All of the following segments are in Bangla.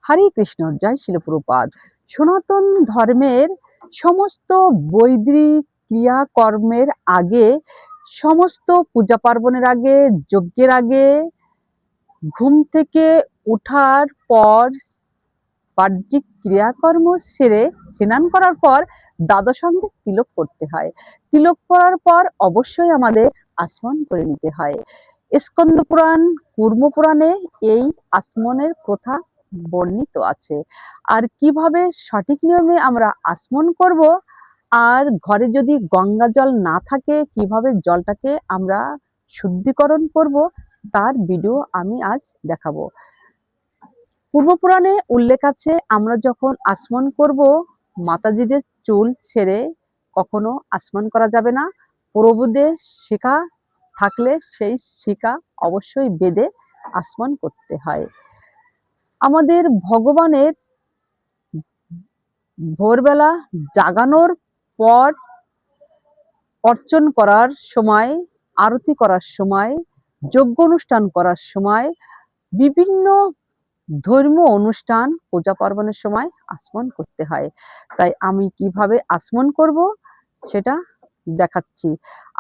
হরে কৃষ্ণ, জয় শিল প্রভুপাদ। সনাতন ধর্মের সমস্ত বৈদিক ক্রিয়াকর্মের আগে, সমস্ত পূজা পার্বণের আগে, যজ্ঞের আগে, ঘুম থেকে ওঠার পর বাহ্যিক ক্রিয়াকর্ম সেরে স্নান করার পর দ্বাদশাঙ্গে তিলক করতে হয়। তিলক করার পর অবশ্যই আমাদের আচমন করে নিতে হয়। স্কন্দ পুরাণ, কুর্ম পুরাণে এই আচমনের প্রথা বর্ণিত আছে। আর কিভাবে সঠিক নিয়মে আমরা আচমন করব, আর ঘরে যদি গঙ্গা জল না থাকে কিভাবে জলটাকে আমরা শুদ্ধিকরণ করব, তার ভিডিও আমি আজ দেখাবো। পূর্বপুরাণে উল্লেখ আছে, আমরা যখন আচমন করব, মাতাজিদের চুল ছেড়ে কখনো আচমন করা যাবে না। প্রভুদের শিখা থাকলে সেই শিখা অবশ্যই বেঁধে আচমন করতে হয়। আমাদের ভগবানের ভোরবেলা জাগানোর পর অর্চন করার সময়, আরতি করার সময়, যজ্ঞ অনুষ্ঠান করার সময়, বিভিন্ন ধর্মীয় অনুষ্ঠান, পূজা পার্বণের সময় আচমন করতে হয়। তাই আমি কিভাবে আচমন করব সেটা দেখাচ্ছি।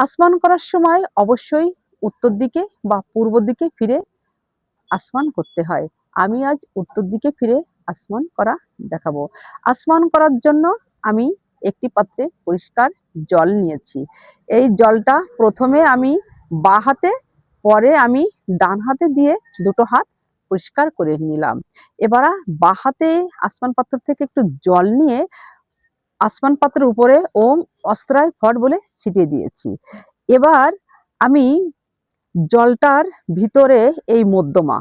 আচমন করার সময় অবশ্যই উত্তর দিকে বা পূর্ব দিকে ফিরে আচমন করতে হয়। আমি আজ উত্তর দিকে ফিরে আচমন করা দেখাবো। আচমন করার জন্য আমি একটি পাত্রে পরিষ্কার জল নিয়েছি। এই জলটা প্রথমে আমি বাঁ হাতে, পরে আমি ডান হাতে দিয়ে দুটো হাত পরিষ্কার করে নিলাম। এবার বাঁ হাতে আসমান পাত্র থেকে একটু জল নিয়ে আসমান পাত্রের উপরে ওম অস্ত্রায় ফট বলে ছিটিয়ে দিয়েছি। এবার আমি জলটার ভিতরে এই মধ্যমা,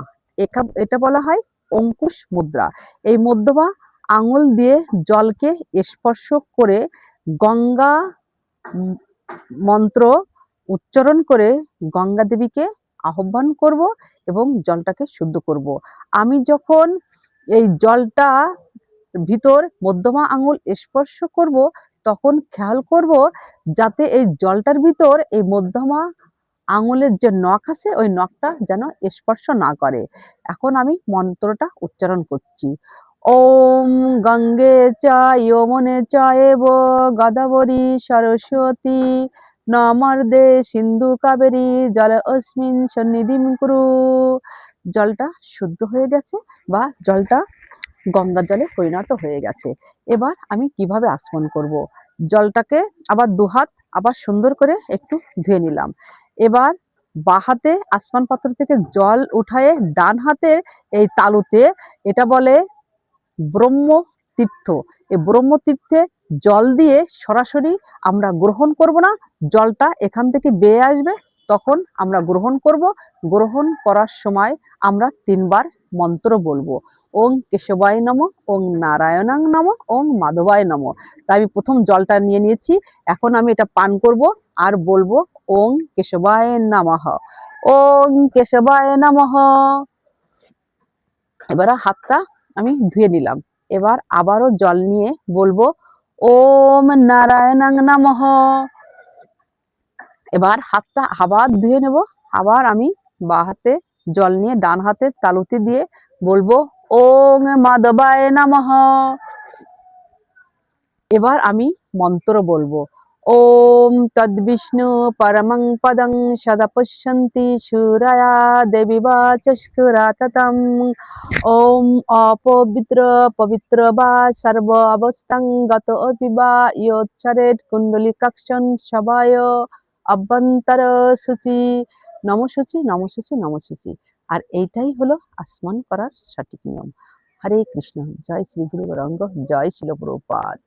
এটা বলা হয় অঙ্কুশ মুদ্রা। এই মধ্যমা আঙুল দিয়ে জলকে স্পর্শ করে গঙ্গা মন্ত্র উচ্চারণ করে গঙ্গা দেবীকে আহ্বান করব এবং জলটাকে শুদ্ধ করব। আমি যখন এই জলটা ভিতর মধ্যমা আঙুল স্পর্শ করব, তখন খেয়াল করব যাতে এই জলটার ভিতর এই মধ্যমা আঙুলের যে নখ আছে ওই নখটা যেন স্পর্শ না করে। এখন আমি মন্ত্রটা উচ্চারণ করছি। ওম গঙ্গে চা যমুনে চায়েব গদাবরী সরস্বতী নর্মদে সিন্ধু কাবেরী জল অস্মিন সন্নিধিম কুরু। জলটা শুদ্ধ হয়ে গেছে বা জলটা গঙ্গা জলে পরিণত হয়ে গেছে। এবার আমি কিভাবে আচমন করব, জলটাকে আবার দুহাত আবার সুন্দর করে একটু ধুয়ে নিলাম। এবার বাঁ হাতে আসমান পাত্র থেকে জল উঠায়ে ডান হাতে এই তালুতে, এটা বলে ব্রহ্ম তীর্থ, এই ব্রহ্ম তীর্থে জল দিয়ে সরাসরি আমরা গ্রহণ করব না, জলটা এখান থেকে বেয়ে আসবে, তখন আমরা গ্রহণ করব। গ্রহণ করার সময় আমরা 3 বার মন্ত্র বলবো। ওং কেশবায় নমঃ, ওং নারায়ণাং নমঃ, ওং মাধবায় নমঃ। তাই আমি প্রথম জলটা নিয়ে নিয়েছি, এখন আমি এটা পান করব আর বলবো ওং কেশবায় নমঃ, ওং কেশবায় নমঃ। এবার হাতটা আমি ধুয়ে নিলাম। এবার আবারও জল নিয়ে বলবো ওম নারায়ণাং নমঃ। এবার হাতটা আবার ধুয়ে নেব। আবার আমি বাঁ হাতে জল নিয়ে ডান হাতের তালুতে দিয়ে বলবো ওং মাধবায় নমঃ। এবার আমি মন্ত্র বলবো। ওম তদ্বিষ্ণু পরমং পদং সদা পশ্যন্তি সুরায়া দেবী বাচস্কুরাততম। ওম অপবিত্র পবিত্র বা সর্ব অবস্থাং গত অপিবা ইয়োচ্ছরেত কুণ্ডলিকাক্ষণ সবায় অভ্যন্তর সূচি। নমসূচি নমসূচি নমসূচি। আর এইটাই হলো আচমন করার সঠিক নিয়ম। হরে কৃষ্ণ, জয় শ্রী গুরু গৌরাঙ্গ, জয় শিল প্রভুপাদ।